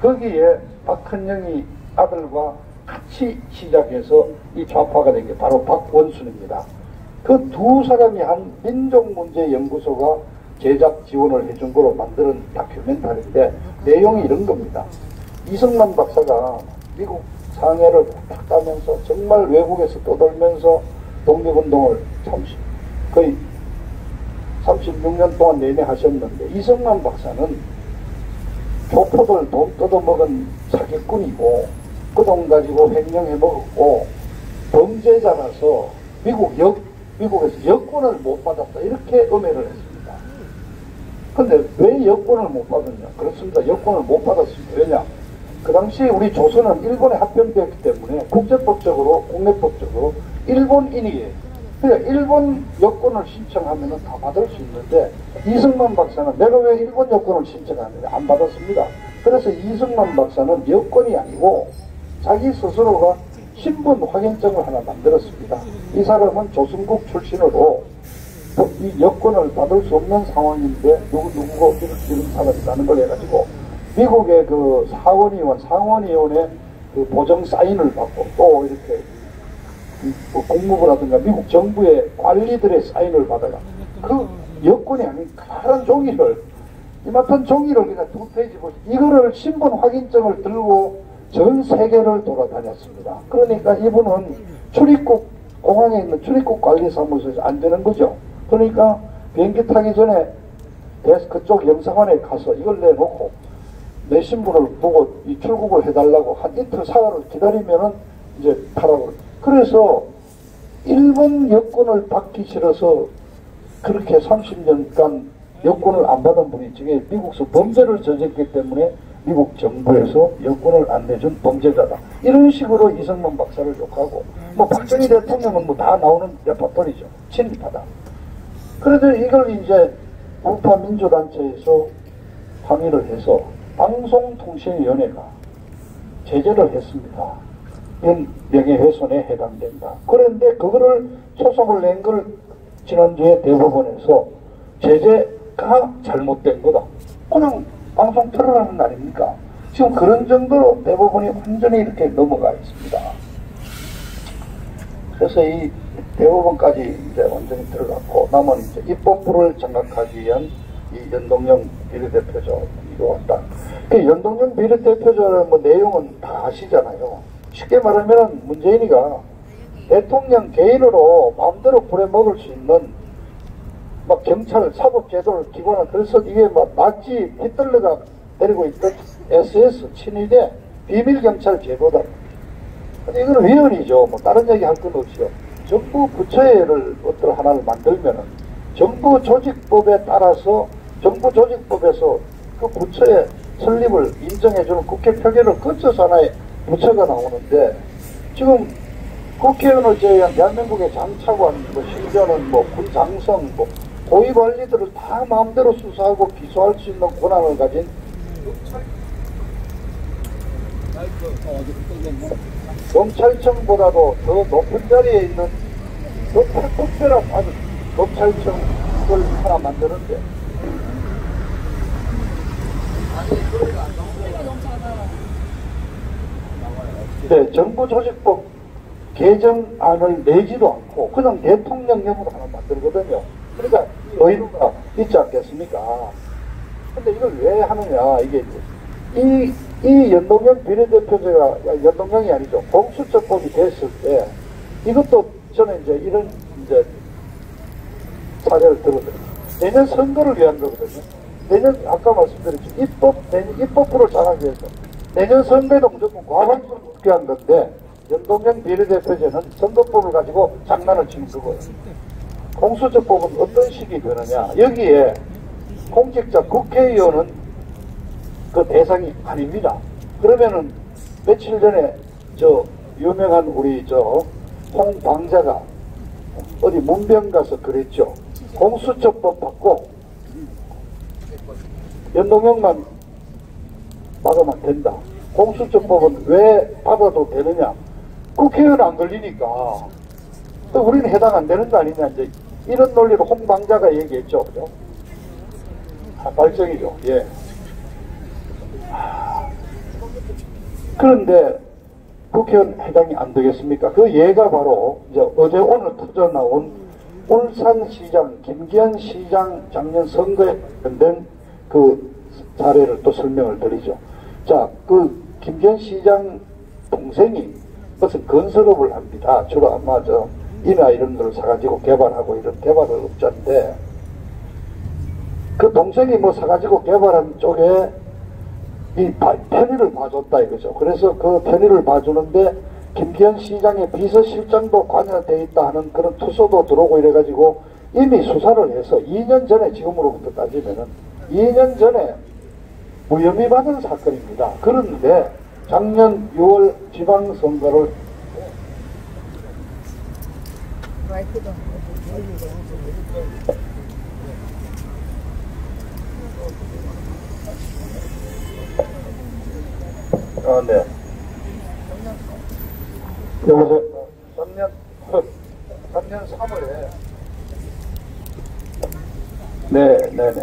거기에 박헌영이 아들과 같이 시작해서 이 좌파가 된 게 바로 박원순입니다. 그 두 사람이 한 민족문제연구소가 제작 지원을 해준 거로 만드는 다큐멘터리인데 내용이 이런 겁니다. 이승만 박사가 미국 상해를 딱 가면서 정말 외국에서 떠돌면서 독립운동을 거의 36년 동안 내내 하셨는데, 이승만 박사는 교포들 돈 뜯어먹은 사기꾼이고 그 돈 가지고 횡령해 먹었고 범죄자라서 미국에서 여권을 못 받았다, 이렇게 음해를 했습니다. 근데 왜 여권을 못 받았냐? 그렇습니다. 여권을 못 받았습니다. 왜냐? 그 당시 우리 조선은 일본에 합병되었기 때문에 국제법적으로, 국내법적으로 일본인이에요. 그러니까 일본 여권을 신청하면 다 받을 수 있는데, 이승만 박사는 내가 왜 일본 여권을 신청하느냐? 안 받았습니다. 그래서 이승만 박사는 여권이 아니고 자기 스스로가 신분 확인증을 하나 만들었습니다. 이 사람은 조선국 출신으로 이 여권을 받을 수 없는 상황인데 누구고 이런 사람이라는 걸 해가지고 미국의 그 상원의원의 그 보정 사인을 받고, 또 이렇게 국무부라든가 미국 정부의 관리들의 사인을 받아가 그 여권이 아닌 가란 종이를, 이만한 종이를 그냥 2페이지 보시, 이거를 신분 확인증을 들고 전 세계를 돌아다녔습니다. 그러니까 이분은 공항에 있는 출입국 관리사무소에서 안 되는 거죠. 그러니까 비행기 타기 전에 그쪽 영사관에 가서 이걸 내놓고 내 신분을 보고 이 출국을 해달라고 한 이틀 사흘을 기다리면은 이제 타라고. 그래서 일본 여권을 받기 싫어서 그렇게 30년간 여권을 안 받은 분이 저게 미국서 범죄를 저질렀기 때문에 미국 정부에서 여권을 안 내준 범죄자다, 이런 식으로 이승만 박사를 욕하고, 뭐 박정희 대통령은 뭐 다 나오는 레퍼토리죠. 친일파다. 그래도 이걸 이제 우파 민주단체에서 항의를 해서 방송통신위원회가 제재를 했습니다. 이건 명예훼손에 해당된다. 그런데 그거를 소송을 낸 걸 지난주에 대법원에서 제재가 잘못된 거다, 그냥 방송 틀어라는 거 아닙니까? 지금 그런 정도로 대법원이 완전히 이렇게 넘어가 있습니다. 그래서 이 대법원까지 이제 완전히 들어갔고, 남은 이제 입법부를 장악하기 위한 이 연동형 비례대표제로 왔다. 그 연동형 비례대표제의 뭐 내용은 다 아시잖아요. 쉽게 말하면 문재인이가 대통령 개인으로 마음대로 부려먹을 수 있는 막 경찰 사법제도를 기본한, 그래서 이게 막 나치 히틀러가 데리고 있던 SS 친위대 비밀경찰 제도다. 근데 이건 위헌이죠. 뭐 다른 얘기 할 건 없이요. 정부 부처를 어떤 하나를 만들면은 정부 조직법에 따라서 정부 조직법에서 그 부처의 설립을 인정해주는 국회 표결을 거쳐서 하나의 부처가 나오는데, 지금 국회의원을 제외한 대한민국의 장차관, 뭐 심지어는 뭐 군장성, 뭐 고위관리들을 다 마음대로 수사하고 기소할 수 있는 권한을 가진 검찰청보다도 더 높은 자리에 있는 더 특별한 아주 검찰청을 하나 만드는데, 네, 정부조직법 개정안을 내지도 않고 그냥 대통령령으로 하나 만들거든요. 그러니까 의무가 있지 않겠습니까? 근데 이걸 왜 하느냐, 이게 이 연동형 비례대표제가, 연동형이 아니죠, 공수처법이 됐을 때 이것도 저는 이제 이런 이제 사례를 들거든요. 내년 선거를 위한 거거든요. 내년 아까 말씀드렸죠, 입법부를 장악하기 위해서 내년 선거에도 무조건 과반수를 얻게 한 건데, 연동형 비례대표제는 선거법을 가지고 장난을 치는 거고요. 공수처법은 어떤 식이 되느냐, 여기에 공직자 국회의원은 그 대상이 아닙니다. 그러면은 며칠 전에 저 유명한 우리 저 홍방자가 어디 문병 가서 그랬죠. 공수처법 받고 연동형만 받으면 된다. 공수처법은 왜 받아도 되느냐, 국회의원 안 걸리니까 우리는 해당 안 되는 거 아니냐, 이제 이런 논리로 홍방자가 얘기했죠. 그죠? 발정이죠. 예. 그런데 국회의원 해당이 안 되겠습니까? 그 예가 바로 이제 어제 오늘 터져 나온 울산시장 김기현 시장 작년 선거에 관련된 그 사례를 또 설명을 드리죠. 자, 그 김기현 시장 동생이 무슨 건설업을 합니다. 주로 아마 이나 이런 걸 사가지고 개발하고 이런 개발을 업자인데, 그 동생이 뭐 사가지고 개발한 쪽에 이 편의를 봐줬다 이거죠. 그래서 그 편의를 봐주는데 김기현 시장의 비서실장도 관여되어 있다 하는 그런 투소도 들어오고 이래가지고 이미 수사를 해서 2년 전에, 지금으로부터 따지면은 2년 전에 무혐의 받은 사건입니다. 그런데 작년 6월 지방선거를 네. 여보세요. 3년 3월에 네네네.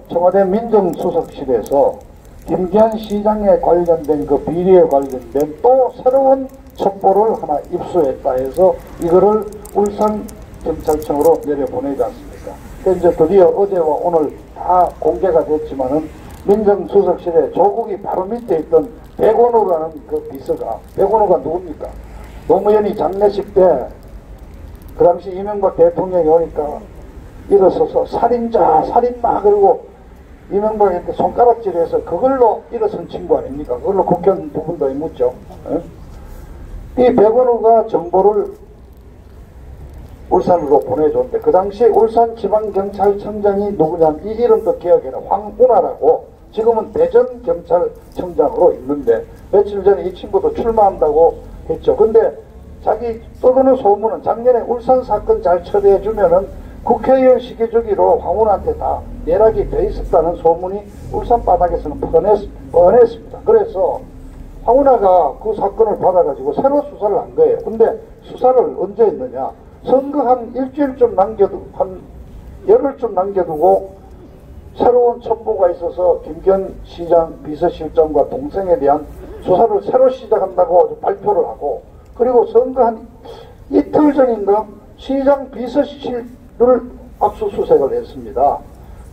청와대 민정수석실에서 김기현 시장에 관련된 그 비리에 관련된 또 새로운 첩보를 하나 입수했다 해서 이거를 울산경찰청으로 내려보내지 않습니까? 이제 드디어 어제와 오늘 다 공개가 됐지만은 민정수석실에 조국이 바로 밑에 있던 백원우라는 그 비서가, 백원우가 누굽니까? 노무현이 장례식 때 그 당시 이명박 대통령이 오니까 일어서서 살인자, 살인마 그러고 이명박한테 손가락질해서 그걸로 일어선 친구 아닙니까? 그걸로 국회의원 부분도 묻죠. 이 백원우가 정보를 울산으로 보내줬는데 그 당시 울산지방경찰청장이 누구냐면 이 이름도 기억해라. 황운하라고, 지금은 대전경찰청장으로 있는데 며칠 전에 이 친구도 출마한다고 했죠. 근데 자기 떠드는 소문은 작년에 울산 사건 잘 처리해주면은 국회의원 시켜주기로 황운한테 다 내락이 돼 있었다는 소문이 울산 바닥에서는 뻔했습니다. 그래서 황운하가 그 사건을 받아가지고 새로 수사를 한 거예요. 근데 수사를 언제 했느냐? 선거 한 일주일쯤 남겨두고, 한 열흘쯤 남겨두고 새로운 첩보가 있어서 김기현 시장 비서실장과 동생에 대한 수사를 새로 시작한다고 발표를 하고, 그리고 선거 한 이틀 전인가 시장 비서실을 압수수색을 했습니다.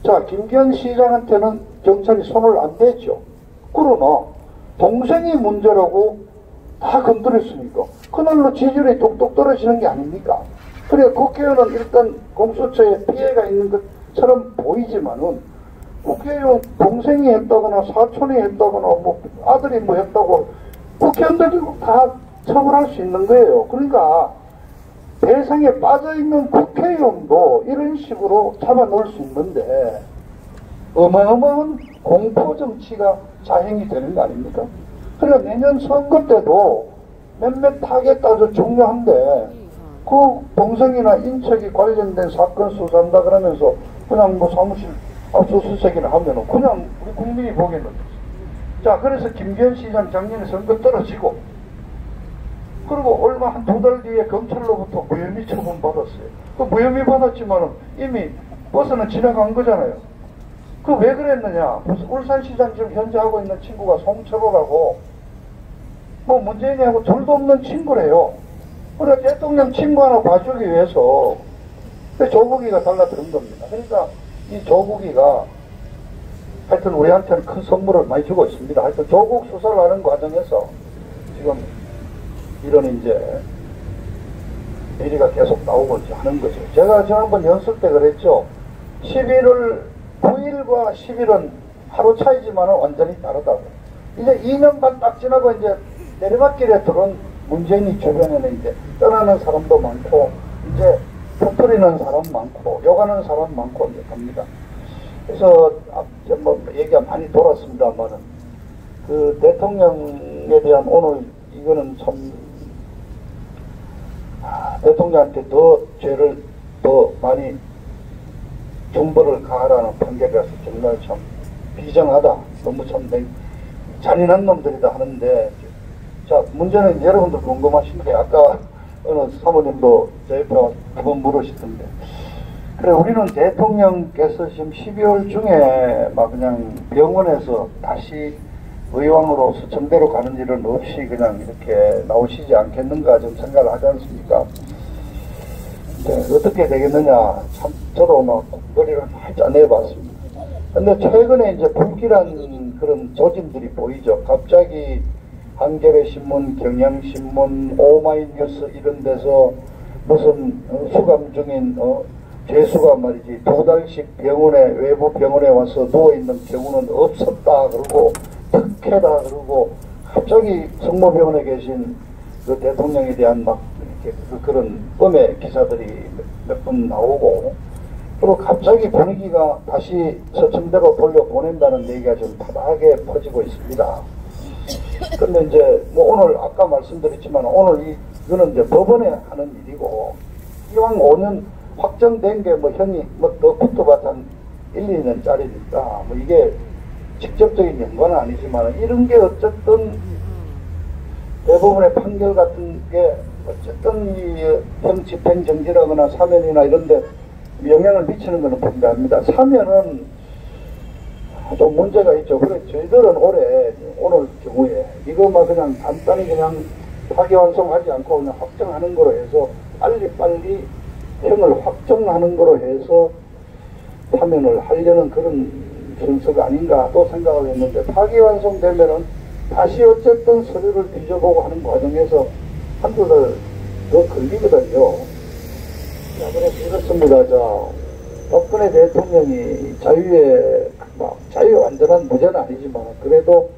자, 김기현 시장한테는 경찰이 손을 안 댔죠. 그러나 동생이 문제라고 다 건드렸으니까 그날로 지지율이 뚝뚝 떨어지는 게 아닙니까? 그래, 국회의원은 일단 공수처에 피해가 있는 것처럼 보이지만은 국회의원 동생이 했다거나 사촌이 했다거나 뭐 아들이 뭐 했다고 국회의원들이 다 처벌할 수 있는 거예요. 그러니까 대상에 빠져있는 국회의원도 이런 식으로 잡아넣을 수 있는데 어마어마한 공포정치가 자행이 되는 거 아닙니까? 그러니까 내년 선거 때도 몇몇 타겟 아주 중요한데 그 동생이나 인척이 관련된 사건 수사한다 그러면서 그냥 뭐 사무실 압수수색이나 하면은 그냥 우리 국민이 보기에는. 자, 그래서 김기현 시장 작년에 선거 떨어지고, 그리고 얼마 한 2달 뒤에 검찰로부터 무혐의 처분 받았어요. 그 무혐의 받았지만은 이미 버스는 지나간 거잖아요. 그 왜 그랬느냐? 울산시장 지금 현재 하고 있는 친구가 송철호라고 뭐 문재인이하고 둘도 없는 친구래요. 그래, 대통령 친구 하나 봐주기 위해서 조국이가 달라드는 겁니다. 그러니까 이 조국이가 하여튼 우리한테는 큰 선물을 많이 주고 있습니다. 하여튼 조국 수사를 하는 과정에서 지금 이런 이제 일이가 계속 나오고 이제 하는 거죠. 제가 지난번 연습 때 그랬죠. 11월 9일과 10일은 하루 차이지만은 완전히 다르다고. 이제 2년 반 딱 지나고 이제 내리막길에 들어온 문재인이 주변에는 이제 떠나는 사람도 많고, 이제 터뜨리는 사람 많고, 욕하는 사람 많고 이제 갑니다. 그래서 뭐 얘기가 많이 돌았습니다만은 그 대통령에 대한 오늘 이거는 참 대통령한테 더 죄를 더 많이 중벌을 가하라는 판결이라서 정말 참 비정하다. 너무 참 잔인한 놈들이다 하는데, 자, 문제는 여러분들 궁금하신데 아까 어느 사모님도 제 옆에 한번 물으시던데, 그래, 우리는 대통령께서 지금 12월 중에 막 그냥 병원에서 다시 의왕으로 수청대로 가는 일은 없이 그냥 이렇게 나오시지 않겠는가 좀 생각을 하지 않습니까? 어떻게 되겠느냐, 참, 저도 막 머리를 많이 짜내봤습니다. 근데 최근에 이제 불길한 그런 조짐들이 보이죠. 갑자기 한겨레신문, 경향신문, 오마이뉴스 이런 데서 무슨 수감 중인 죄수가 말이지 2달씩 병원에, 외부 병원에 와서 누워있는 경우는 없었다 그러고 특혜다 그러고 갑자기 성모병원에 계신 그 대통령에 대한 막 이렇게 그런 뻔의 기사들이 몇 번 나오고, 그리고 갑자기 분위기가 다시 서청대로 돌려보낸다는 얘기가 좀 바닥에 퍼지고 있습니다. 근데 이제 뭐 오늘 아까 말씀드렸지만 오늘 이거는 이제 법원에 하는 일이고, 이왕 5년 확정된 게 뭐 형이 뭐 더 붙어봤자 한 1, 2년짜리니까 뭐 이게 직접적인 연관은 아니지만 이런 게 어쨌든 대법원의 판결 같은 게 어쨌든 형 집행정지라거나 사면이나 이런 데 영향을 미치는 것은 분명합니다. 사면은 좀 문제가 있죠. 그래 저희들은 오늘 경우에 이것만 그냥 간단히 그냥 파기환송하지 않고 그냥 확정하는 거로 해서 빨리 형을 확정하는 거로 해서 사면을 하려는 그런 순서가 아닌가 또 생각을 했는데, 파기환송되면은 다시 어쨌든 서류를 뒤져보고 하는 과정에서 한두 달 더 걸리거든요. 자, 그래서 이렇습니다. 자, 박근혜 대통령이 자유의 완전한 무죄는 아니지만 그래도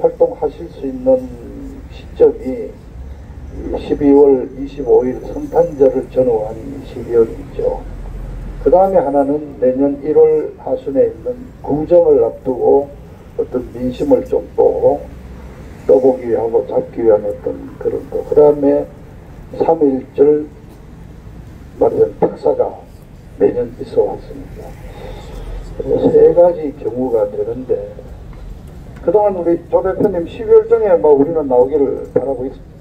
활동하실 수 있는 시점이 12월 25일 성탄절을 전후한 12월이죠. 그 다음에 하나는 내년 1월 하순에 있는 구정을 앞두고 어떤 민심을 좀 또 떠보기 위하고 잡기 위한 어떤 그런 거. 그 다음에 3.1절 말하자면 특사가 매년 있어 왔습니다. 세 가지 경우가 되는데, 그동안 우리 조 대표님 12월 중에 뭐 우리는 나오기를 바라고 있습니다.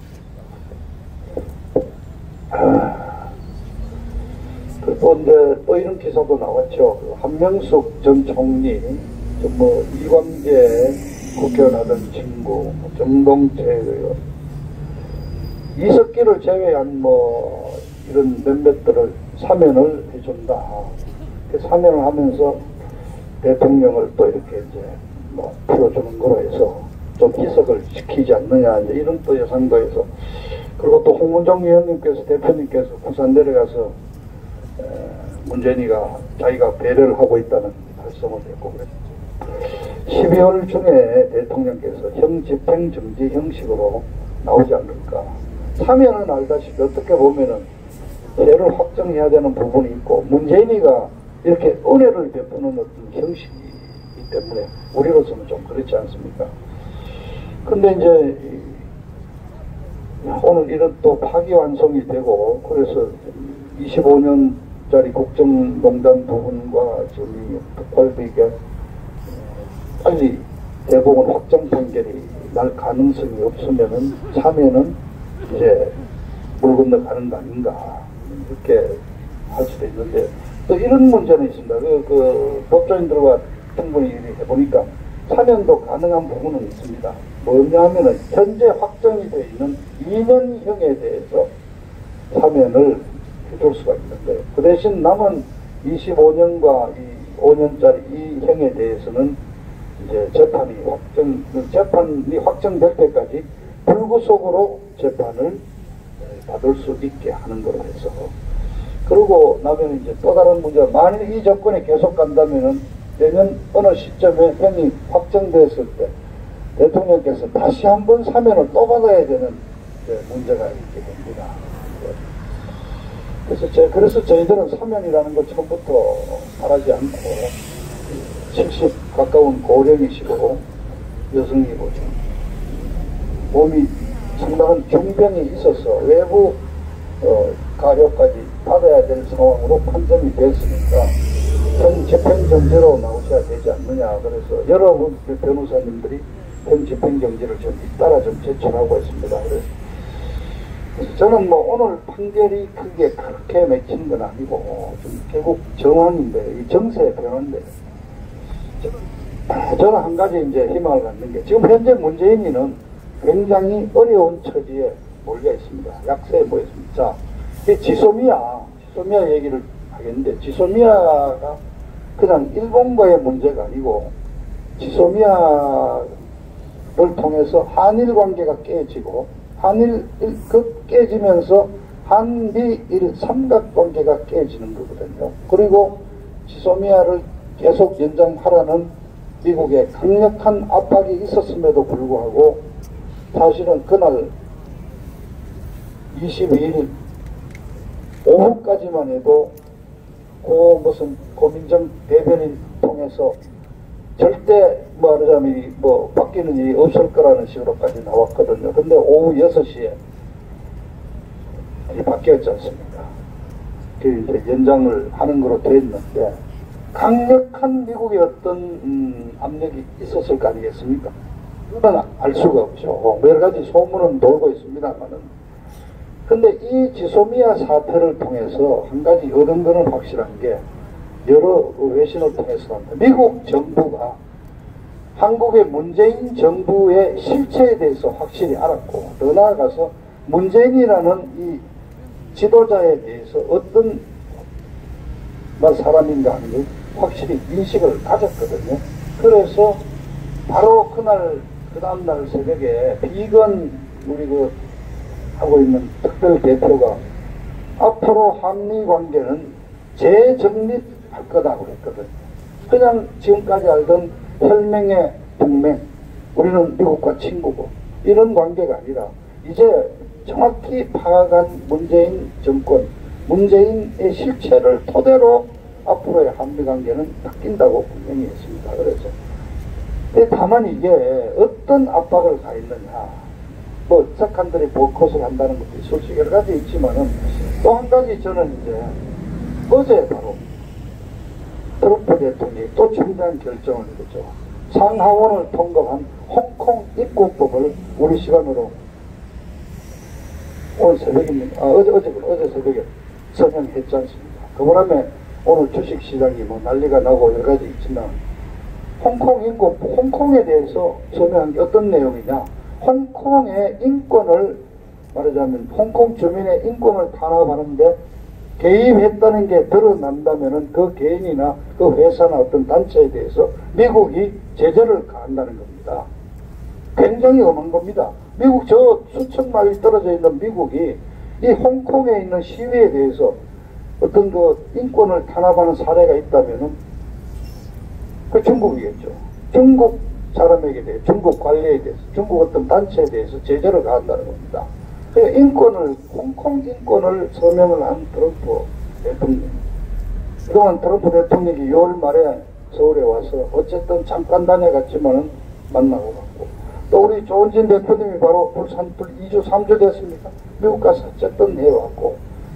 그리고 이제 또 이런 기사도 나왔죠. 한명숙 전 총리, 뭐 이광재 국회의원 하던 친구, 정동태 의원, 이석기를 제외한 뭐 이런 몇몇들을 사면을 해준다. 사면을 하면서 대통령을 또 이렇게 이제 뭐 풀어주는 거로 해서 좀 희석을 시키지 않느냐, 이제 이런 또 예상도 해서, 그리고 또 홍문종 위원님께서, 대표님께서 부산 내려가서 문재인이가 자기가 배려를 하고 있다는 말씀을 했고 그랬죠. 12월 중에 대통령께서 형 집행정지 형식으로 나오지 않을까. 사면은 알다시피 어떻게 보면은 죄를 확정해야 되는 부분이 있고, 문재인이가 이렇게 은혜를 베푸는 어떤 형식이기 때문에 우리로서는 좀 그렇지 않습니까? 근데 이제 오늘 이런 또 파기환송이 되고, 그래서 25년짜리 국정농단 부분과 지금 특활비가 빨리 대법원 확정 판결이 날 가능성이 없으면은 사면은 이제 물 건너가는 거 아닌가, 이렇게 할 수도 있는데, 또 이런 문제는 있습니다. 그 법조인들과 충분히 해보니까 사면도 가능한 부분은 있습니다. 뭐냐 하면은 현재 확정이 되어 있는 2년형에 대해서 사면을 해줄 수가 있는데, 그 대신 남은 25년과 이 5년짜리 이 형에 대해서는 이제 재판이 확정될 때까지 불구속으로 재판을 받을 수 있게 하는 걸로 해서, 그러고 나면 이제 또 다른 문제가, 만일 이 정권이 계속 간다면은 내년 어느 시점에 형이 확정됐을 때 대통령께서 다시 한번 사면을 또 받아야 되는 문제가 있게 됩니다. 그래서 저희들은 사면이라는 걸 처음부터 바라지 않고, 70 가까운 고령이시고 여성이고 몸이 상당한 중병이 있어서 외부 가료까지 받아야 될 상황으로 판정이 됐으니까 현 집행정지로 나오셔야 되지 않느냐. 그래서 여러분 변호사님들이 현 집행정지를 좀 잇따라 좀 제출하고 있습니다. 그래서 저는 뭐 오늘 판결이 크게 그렇게 맺힌 건 아니고 좀 결국 정황인데, 이 정세의 변화인데, 저는 한 가지 이제 희망을 갖는 게 지금 현재 문재인이는 굉장히 어려운 처지에 몰려 있습니다. 약세에 모여 있습니다. 자, 이 지소미아 얘기를 하겠는데 지소미아가 그냥 일본과의 문제가 아니고 지소미아를 통해서 한일 관계가 깨지고 깨지면서 한미일 삼각관계가 깨지는 거거든요. 그리고 지소미아를 계속 연장하라는 미국의 강력한 압박이 있었음에도 불구하고 사실은 그날 22일 오후까지만 해도 무슨 고민정 대변인 통해서 절대 말하자면 바뀌는 일이 없을 거라는 식으로까지 나왔거든요. 근데 오후 6시에 바뀌었지 않습니까? 이제 연장을 하는 거로 됐는데 강력한 미국의 어떤 압력이 있었을 거 아니겠습니까? 그건 알 수가 없죠. 여러 가지 소문은 돌고 있습니다만은. 근데 이 지소미아 사태를 통해서 한 가지 얻은 거는 확실한 게 여러 외신을 통해서 미국 정부가 한국의 문재인 정부의 실체에 대해서 확실히 알았고 더 나아가서 문재인이라는 이 지도자에 대해서 어떤 사람인가 하는 걸 확실히 인식을 가졌거든요. 그래서 바로 그 다음날 새벽에 비건 우리 하고 있는 특별 대표가 앞으로 한미 관계는 재정립할 거다고 그랬거든요. 그냥 지금까지 알던 혈맹의 동맹, 우리는 미국과 친구고 이런 관계가 아니라 이제 정확히 파악한 문재인 정권, 문재인의 실체를 토대로 앞으로의 한미 관계는 바뀐다고 분명히 했습니다. 그래서 다만 이게 어떤 압박을 가했느냐, 석한들이 보컷을 한다는 것도 솔직히 여러 가지 있지만은 또 한 가지 저는 이제 어제 바로 트럼프 대통령이 또 중대한 결정을 했죠. 상하원을 통과한 홍콩 입국법을 우리 시간으로 오늘 새벽입니다. 어제 새벽에 서명했지 않습니까? 그 바람에 오늘 주식시장이 난리가 나고 여러 가지 있지만 홍콩에 대해서 서명한 게 어떤 내용이냐? 홍콩의 인권을 말하자면 홍콩 주민의 인권을 탄압하는데 개입했다는 게 드러난다면은 그 개인이나 그 회사나 어떤 단체에 대해서 미국이 제재를 가한다는 겁니다. 굉장히 엄한 겁니다. 미국 저 수천 마일 떨어져 있는 미국이 이 홍콩에 있는 시위에 대해서 어떤 인권을 탄압하는 사례가 있다면은 그 중국이겠죠. 중국 사람에게 대해 중국 관리에 대해서 중국 어떤 단체에 대해서 제재를 가한다는 겁니다. 그러니까 홍콩 인권을 서명을 한 트럼프 대통령. 그동안 트럼프 대통령이 6월 말에 서울에 와서 어쨌든 잠깐 다녀갔지만은 만나고 갔고 또 우리 조은진 대표님이 바로 불 2주 3주 됐습니까? 미국 가서 어쨌든 해왔고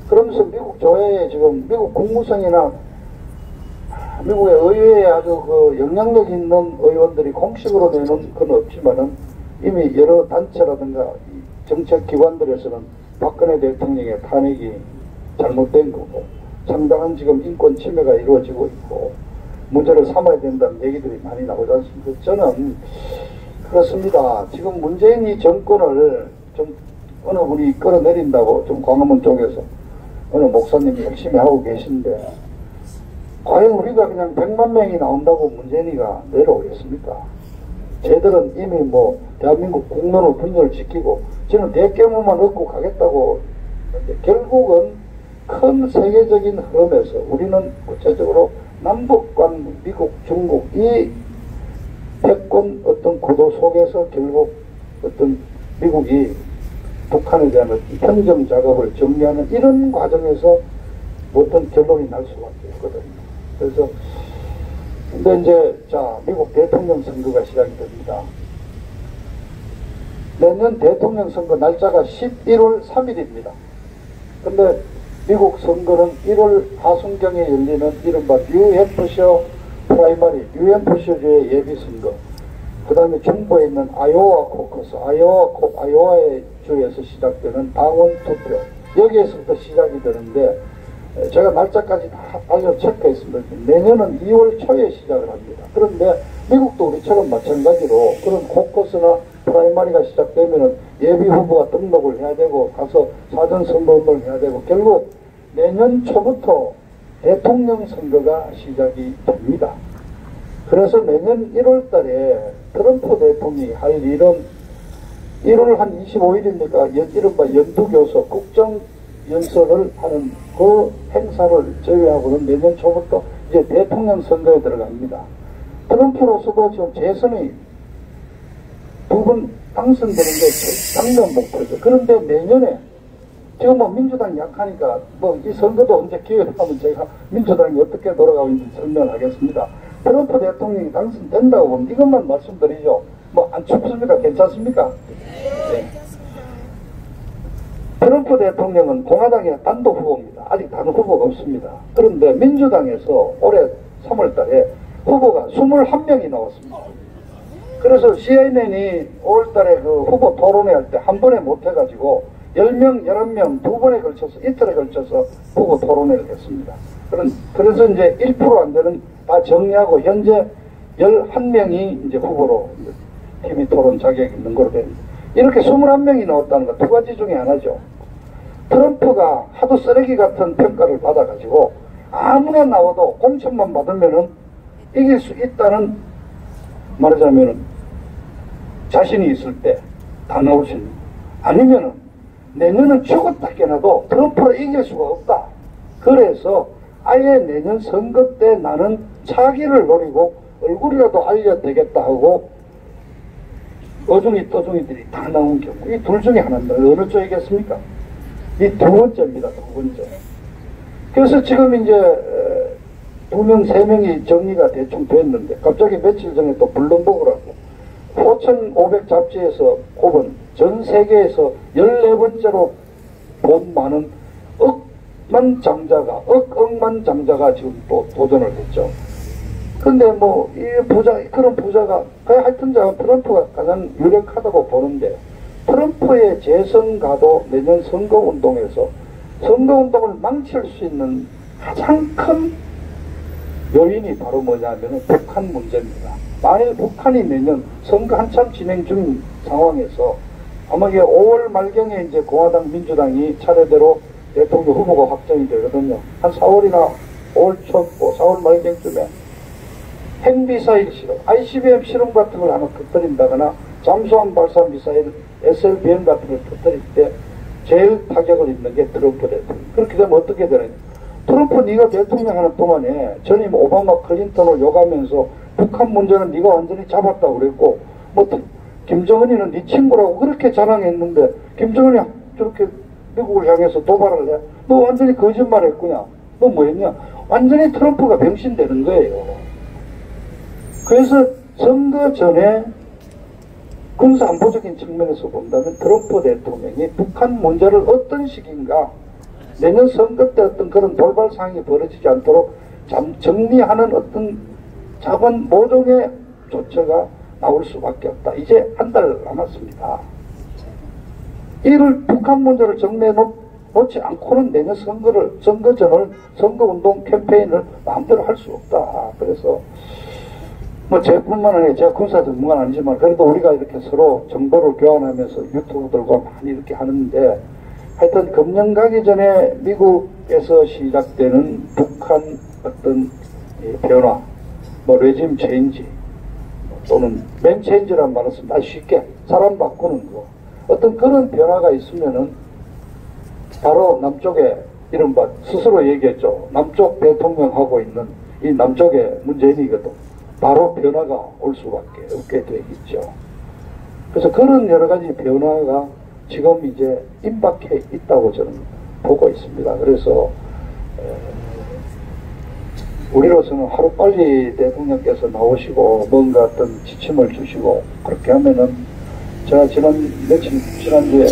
그러면서 미국 조회에 지금 미국 국무성이나 미국의 의회에 아주 영향력 있는 의원들이 공식으로 내놓은 건 없지만은 이미 여러 단체라든가 정책기관들에서는 박근혜 대통령의 탄핵이 잘못된 거고 상당한 지금 인권 침해가 이루어지고 있고 문제를 삼아야 된다는 얘기들이 많이 나오지 않습니까? 저는 그렇습니다. 지금 문재인이 정권을 좀 어느 분이 끌어내린다고 좀 광화문 쪽에서 어느 목사님이 열심히 하고 계신데 과연 우리가 그냥 100만 명이 나온다고 문재인이가 내려오겠습니까? 쟤들은 이미 대한민국 국론의 분열을 지키고 저는 대규모만 얻고 가겠다고 했는데 결국은 큰 세계적인 흐름에서 우리는 구체적으로 남북관, 미국, 중국 이 패권 어떤 구도 속에서 결국 어떤 미국이 북한에 대한 평정 작업을 정리하는 이런 과정에서 어떤 결론이 날 수밖에 없거든요. 그래서 근데 이제 미국 대통령 선거가 시작이 됩니다. 내년 대통령 선거 날짜가 11월 3일입니다. 근데 미국 선거는 1월 하순경에 열리는 이른바 뉴햄프셔 프라이머리, 뉴햄프셔주의 예비선거, 그 다음에 중부에 있는 아이오와 코커스, 아이오와의 주에서 시작되는 당원 투표, 여기에서부터 시작이 되는데 제가 날짜까지 다 체크했습니다. 내년은 2월 초에 시작을 합니다. 그런데 미국도 우리처럼 마찬가지로 그런 코커스나 프라이머리가 시작되면은 예비 후보가 등록을 해야 되고 가서 사전 선거를 해야 되고 결국 내년 초부터 대통령 선거가 시작이 됩니다. 그래서 내년 1월 달에 트럼프 대통령이 할 일은 1월 한 25일입니까? 이른바 연두교섭 국정연설을 하는 그 행사를 제외하고는 내년 초부터 이제 대통령 선거에 들어갑니다. 트럼프로서도 지금 재선이 두 번 당선되는 게 당면 목표죠. 그런데 내년에 지금 뭐 민주당이 약하니까 뭐 이 선거도 언제 기회를 하면 제가 민주당이 어떻게 돌아가고 있는지 설명하겠습니다. 트럼프 대통령이 당선된다고 보면 이것만 말씀드리죠. 뭐 안 춥습니까? 괜찮습니까? 네. 트럼프 대통령은 공화당의 단독 후보입니다. 아직 다른 후보가 없습니다. 그런데 민주당에서 올해 3월 달에 후보가 21명이 나왔습니다. 그래서 CNN이 5월 달에 그 후보 토론회 할 때 한 번에 못 해가지고 10명, 11명 두 번에 걸쳐서 이틀에 걸쳐서 후보 토론회를 했습니다. 그래서 이제 1% 안 되는 다 정리하고 현재 11명이 이제 후보로 TV 토론 자격이 있는 걸로 됩니다. 이렇게 21명이 나왔다는 건 두 가지 중에 하나죠. 트럼프가 하도 쓰레기 같은 평가를 받아가지고 아무나 나와도 공천만 받으면은 이길 수 있다는 말하자면은 자신이 있을 때 다 나올 수 있는 아니면은 내년은 죽었다 깨나도 트럼프를 이길 수가 없다. 그래서 아예 내년 선거 때 나는 차기를 노리고 얼굴이라도 알려야 되겠다 하고 어중이 떠중이들이 다 나온 경우 이 둘 중에 하나입니다. 어느 쪽이겠습니까? 이 두 번째입니다. 두 번째. 그래서 지금 이제 2명, 3명이 정리가 대충 됐는데 갑자기 며칠 전에 또 블룸버그라고 4,500 잡지에서 꼽은 전 세계에서 14번째로 돈 많은 억만 장자가 지금 또 도전을 했죠. 근데 뭐 이 그런 부자가 하여튼 트럼프가 가장 유력하다고 보는데 트럼프의 재선가도 내년 선거운동에서 선거운동을 망칠 수 있는 가장 큰 요인이 바로 뭐냐면 북한 문제입니다. 만일 북한이 내년 선거 한참 진행 중인 상황에서 아마 이게 5월 말경에 이제 공화당 민주당이 차례대로 대통령 후보가 확정이 되거든요. 한 4월이나 5월 초, 4월 말경쯤에 핵미사일 실험, ICBM 실험 같은 걸 하나 터뜨린다거나 잠수함 발사 미사일 SLBM 같은 걸 터뜨릴 때 제일 타격을 입는 게 트럼프 대통령. 그렇게 되면 어떻게 되느냐. 트럼프 네가 대통령 하는 동안에 전임 오바마 클린턴을 욕하면서 북한 문제는 네가 완전히 잡았다고 그랬고 뭐 김정은이는 네 친구라고 그렇게 자랑했는데 김정은이 저렇게 미국을 향해서 도발을 해. 너 완전히 거짓말했구냐. 너 뭐했냐. 완전히 트럼프가 병신되는 거예요. 그래서 선거 전에 군사안보적인 측면에서 본다면 트럼프 대통령이 북한 문제를 어떤 식인가 내년 선거 때 어떤 그런 돌발 상황이 벌어지지 않도록 정리하는 어떤 작은 모종의 조처가 나올 수밖에 없다. 이제 한 달 남았습니다. 이를 북한 문제를 정리해 놓지 않고는 내년 선거전을 선거운동 캠페인을 마음대로 할 수 없다. 그래서 뭐 제뿐만 아니라 제가 군사 전문가는 아니지만 그래도 우리가 이렇게 서로 정보를 교환하면서 유튜브들과 많이 이렇게 하는데 하여튼 금년 가기 전에 미국에서 시작되는 북한 어떤 변화, 뭐 레짐 체인지 또는 맨 체인지라는 말을 쓰면 아주 쉽게 사람 바꾸는 거 어떤 그런 변화가 있으면은 바로 남쪽에 이른바 스스로 얘기했죠. 남쪽 대통령하고 있는 이 남쪽의 문재인이거든. 바로 변화가 올 수밖에 없게 되겠죠. 그래서 그런 여러 가지 변화가 지금 이제 임박해 있다고 저는 보고 있습니다. 그래서 우리로서는 하루빨리 대통령께서 나오시고 뭔가 어떤 지침을 주시고 그렇게 하면은 제가 지난주에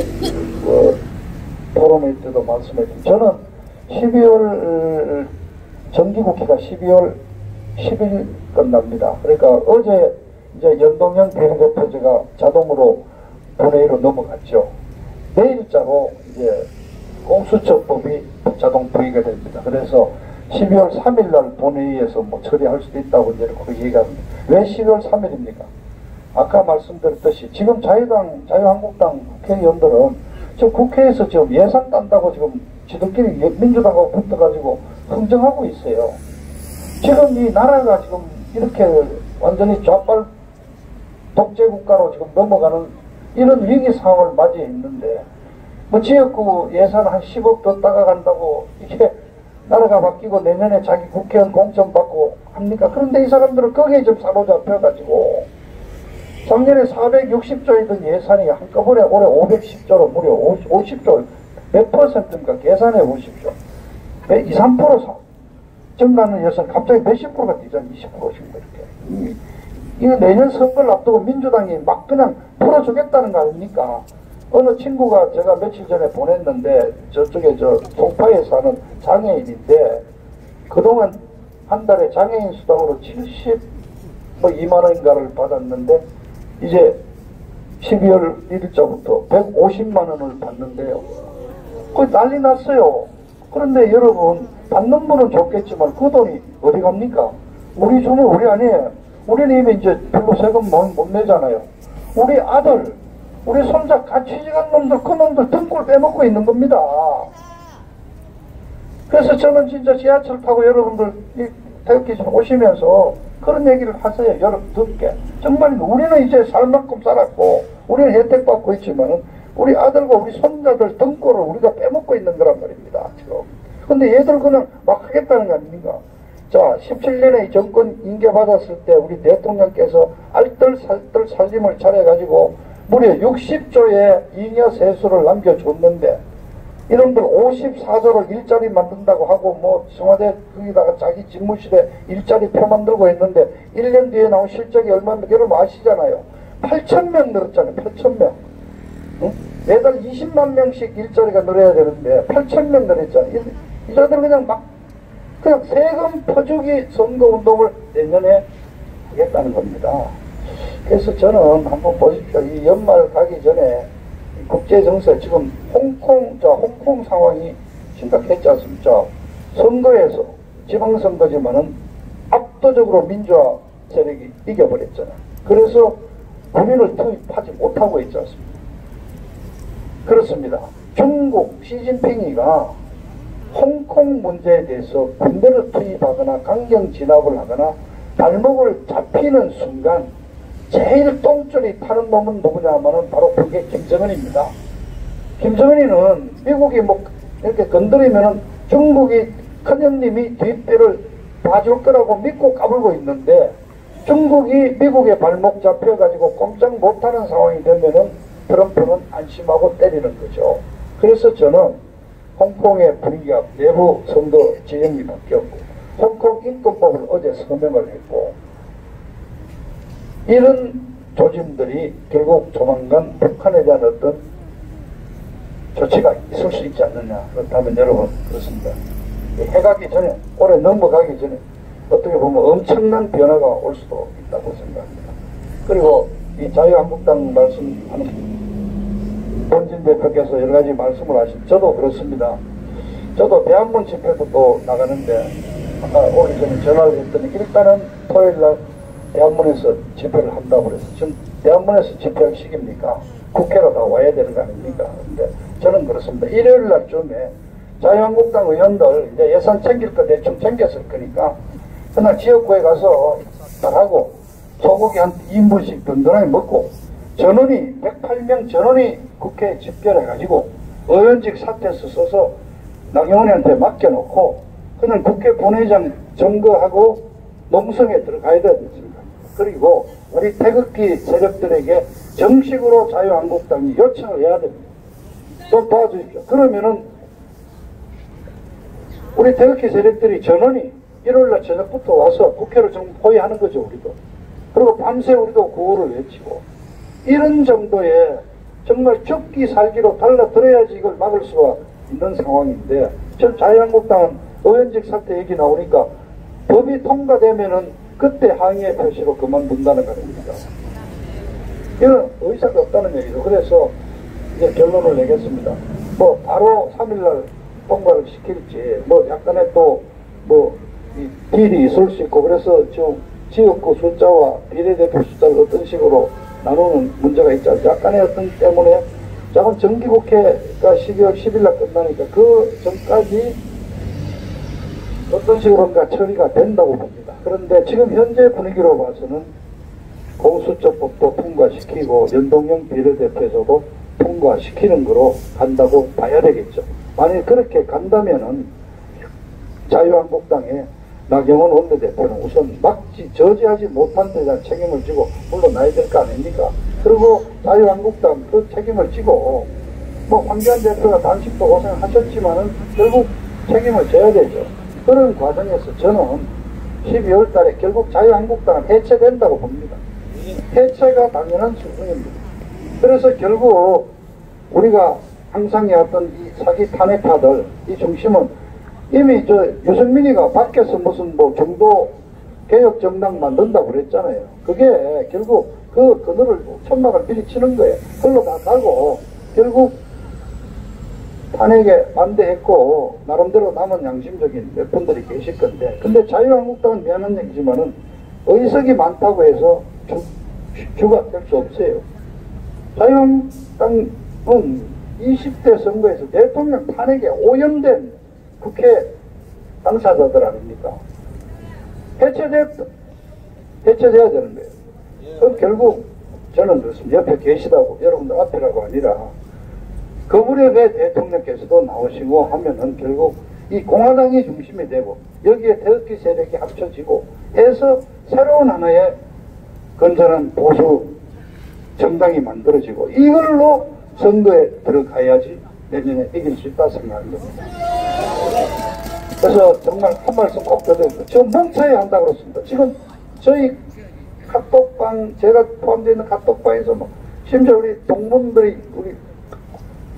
토론회 때도 말씀했지만 저는 12월 정기국회가 12월 10일 끝납니다. 그러니까 어제 이제 연동형 비례대표제가 자동으로 본회의로 넘어갔죠. 내일자로 이제 공수처법이 자동 부의가 됩니다. 그래서 12월 3일 날 본회의에서 뭐 처리할 수도 있다고 이제 그렇게 얘기합니다. 왜 12월 3일입니까? 아까 말씀드렸듯이 지금 자유한국당 국회의원들은 지금 국회에서 지금 예산 딴다고 지금 지들끼리 민주당하고 붙어가지고 흥정하고 있어요. 지금 이 나라가 지금 이렇게 완전히 좌빨 독재국가로 지금 넘어가는 이런 위기 상황을 맞이해 있는데 뭐 지역구 예산 한 10억 더 따가간다고 이게 나라가 바뀌고 내년에 자기 국회의원 공천 받고 합니까? 그런데 이 사람들은 거기에 좀 사로잡혀가지고 작년에 460조이던 예산이 한꺼번에 올해 510조로 무려 50조 몇 퍼센트입니까? 계산해 보십시오. 2, 3% 증가하는 예산 갑자기 몇십 프로가 뛰잖아요. 20%씩 이렇게. 이거 내년 선거를 앞두고 민주당이 막 그냥 풀어주겠다는 거 아닙니까? 어느 친구가 제가 며칠 전에 보냈는데 저쪽에 송파에 사는 장애인인데 그동안 한 달에 장애인 수당으로 2만 원인가를 받았는데 이제 12월 1일자부터 150만 원을 받는데요. 거의 난리 났어요. 그런데 여러분 받는 분은 좋겠지만 그 돈이 어디 갑니까? 우리 주는 우리 아니에요. 우리는 이미 이제 별로 세금 못 내잖아요. 우리 아들, 우리 손자 같이 지간 놈들, 그 놈들 등골 빼먹고 있는 겁니다. 그래서 저는 진짜 지하철 타고 여러분들 태극기 좀 오시면서 그런 얘기를 하세요. 여러분 듣게. 정말 우리는 이제 살 만큼 살았고 우리는 혜택 받고 있지만은 우리 아들과 우리 손자들 등골을 우리가 빼먹고 있는 거란 말입니다. 지금. 근데 얘들 그냥 막 하겠다는 거 아닙니까? 자, 17년에 정권 인계받았을 때 우리 대통령께서 알뜰살뜰 살림을 차려가지고 무려 60조의 잉여 세수를 남겨줬는데 이놈들 54조를 일자리 만든다고 하고 뭐 청와대 거기다가 자기 집무실에 일자리 표 만들고 했는데 1년 뒤에 나온 실적이 얼마인지 여러분 아시잖아요. 8,000명 늘었잖아요. 8,000명. 응? 매달 20만 명씩 일자리가 늘어야 되는데 8,000명 늘었잖아요. 이자들 그냥 세금 퍼주기 선거운동을 내년에 하겠다는 겁니다. 그래서 저는 한번 보십시오. 이 연말 가기 전에 국제정세 지금 홍콩 상황이 심각했지 않습니까? 선거에서 지방선거지만은 압도적으로 민주화 세력이 이겨버렸잖아요. 그래서 군인을 투입하지 못하고 있지 않습니까? 그렇습니다. 중국 시진핑이가 홍콩 문제에 대해서 군대를 투입하거나 강경 진압을 하거나 발목을 잡히는 순간 제일 똥줄이 타는 놈은 누구냐 하면은 바로 그게 김정은입니다. 김정은이는 미국이 뭐 이렇게 건드리면은 중국이 큰형님이 뒷배를 봐줄 거라고 믿고 까불고 있는데 중국이 미국의 발목 잡혀가지고 꼼짝 못하는 상황이 되면은 트럼프는 안심하고 때리는 거죠. 그래서 저는 홍콩의 분위기가 내부 선거 지형이 바뀌었고 홍콩 인권법을 어제 서명을 했고 이런 조짐들이 결국 조만간 북한에 대한 어떤 조치가 있을 수 있지 않느냐. 그렇다면 여러분 그렇습니다. 해가기 전에 올해 넘어가기 전에 어떻게 보면 엄청난 변화가 올 수도 있다고 생각합니다. 그리고 이 자유한국당 말씀하는 본진 대표께서 여러 가지 말씀을 하신 저도 그렇습니다. 저도 대한문 집회도 또 나가는데 아까 오기 전에 전화를 했더니 일단은 토요일날 대한문에서 집회를 한다고 그래서 지금 대한문에서 집회할 시기입니까? 국회로 다 와야 되는 거 아닙니까? 근데 저는 그렇습니다. 일요일 날쯤에 자유한국당 의원들 이제 예산 챙길 거 대충 챙겼을 거니까 그날 지역구에 가서 잘하고 소고기 한 2인분씩 든든하게 먹고 전원이 108명 전원이 국회에 집결해가지고 의원직 사퇴서 써서 나경원이한테 맡겨놓고 그냥 국회 본회의장 점거하고 농성에 들어가야 되겠습니다. 그리고 우리 태극기 세력들에게 정식으로 자유한국당이 요청을 해야 됩니다. 좀 도와주십시오. 그러면은 우리 태극기 세력들이 전원이 일요일날 저녁부터 와서 국회를 좀 포위하는 거죠. 우리도. 그리고 밤새 우리도 구호를 외치고 이런 정도의 정말 죽기 살기로 달라들어야지 이걸 막을 수가 있는 상황인데 전 자유한국당은 의원직 사퇴 얘기 나오니까 법이 통과되면은 그때 항의의 표시로 그만둔다는 겁니다. 이런 의사가 없다는 얘기죠. 그래서 이제 결론을 내겠습니다. 뭐 바로 3일날 통과를 시킬지 뭐 약간의 또 뭐 딜이 있을 수 있고 그래서 지금 지역구 숫자와 비례대표 숫자를 어떤 식으로 나누는 문제가 있죠. 약간의 어떤 때문에 작은 정기국회가 12월 10일 날 끝나니까 그 전까지 어떤 식으로인가 처리가 된다고 봅니다. 그런데 지금 현재 분위기로 봐서는 공수처법도 통과시키고 연동형 비례대표에서도 통과시키는 거로 간다고 봐야 되겠죠. 만약 그렇게 간다면은 자유한국당의 나경원 원내대표는 우선 저지하지 못한 데 대한 책임을 지고 물러나야 될 거 아닙니까? 그리고 자유한국당 그 책임을 지고 뭐 황교안 대표가 단식도 고생하셨지만은 결국 책임을 져야 되죠. 그런 과정에서 저는 12월 달에 결국 자유한국당은 해체된다고 봅니다. 해체가 당연한 수준입니다. 그래서 결국 우리가 항상 해왔던 이 사기 탄핵파들 이 중심은 이미 유승민이가 밖에서 무슨 뭐 정도 개혁 정당 만든다고 그랬잖아요. 그게 결국 그 그늘을 천막을 미리 치는 거예요. 흘러 다 가고 결국 탄핵에 반대했고 나름대로 남은 양심적인 몇 분들이 계실 건데, 근데 자유한국당은 미안한 얘기지만은 의석이 많다고 해서 주가 될 수 없어요. 자유한국당은 20대 선거에서 대통령 탄핵에 오염된 국회 당사자들 아닙니까? 해체돼야 되는 거예요. 그럼 결국 저는 그렇습니다. 옆에 계시다고 여러분들 앞이라고 아니라 그 무렵에 대통령께서도 나오시고 하면은 결국 이 공화당이 중심이 되고 여기에 태극기 세력이 합쳐지고 해서 새로운 하나의 건전한 보수 정당이 만들어지고 이걸로 선거에 들어가야지 내년에 이길 수 있다 생각합니다. 그래서 정말 한 말씀 꼭 드립니다. 지금 뭉쳐야 한다고 그렇습니다. 지금 저희 카톡방, 제가 포함되어 있는 카톡방에서 뭐 심지어 우리 동문들이 우리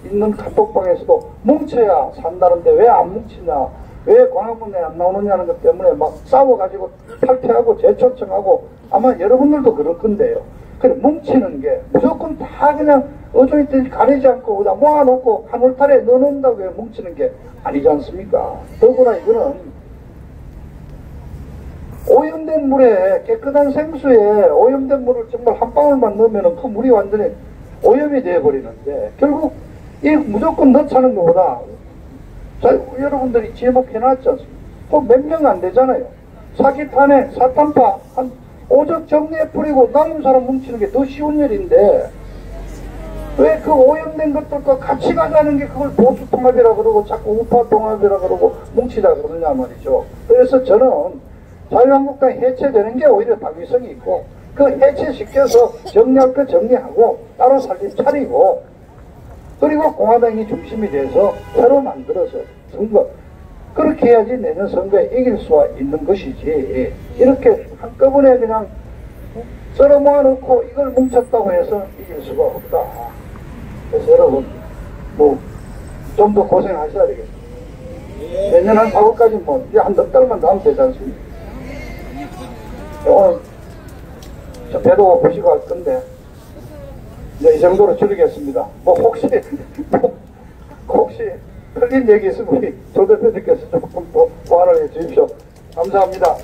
있는 카톡방에서도 뭉쳐야 산다는데 왜 안 뭉치냐, 왜 광화문에 안 나오느냐는 것 때문에 막 싸워가지고 탈퇴하고 재초청하고 아마 여러분들도 그럴 건데요. 그래 뭉치는 게 무조건 다 그냥 어쩌있든지 가리지 않고 다 모아놓고 한 울타리에 넣어놓는다고 해 뭉치는 게 아니지 않습니까? 더구나 이거는 오염된 물에, 깨끗한 생수에 오염된 물을 정말 한 방울만 넣으면 그 물이 완전히 오염이 되어버리는데 결국 이 무조건 넣자는 것보다 여러분들이 제목해놨지 않습니까? 몇 명 안 되잖아요. 사기탄에 사탄파 한 오적 정리해 뿌리고 남은 사람 뭉치는 게 더 쉬운 일인데 왜 그 오염된 것들과 같이 가자는 게 그걸 보수통합이라 그러고 자꾸 우파통합이라 그러고 뭉치자 그러냐 말이죠. 그래서 저는 자유한국당 해체되는 게 오히려 당위성이 있고 그 해체시켜서 정리할 거 정리하고 따로 살림 차리고 그리고 공화당이 중심이 돼서 새로 만들어서 선거 그렇게 해야지 내년 선거에 이길 수가 있는 것이지 이렇게 한꺼번에 그냥 썰어 모아놓고 이걸 뭉쳤다고 해서 이길 수가 없다. 그래서 여러분 뭐 좀 더 고생하셔야 되겠습니다. 내년 한 4월까지 뭐 이제 한 넉 달만 더 하면 되지 않습니까? 오늘 저 배도 보시고 할 건데 이제 이 정도로 줄이겠습니다. 뭐 혹시 틀린 얘기 있으면 우리 조 대표님께서 조금 더 보완을 해 주십시오. 감사합니다.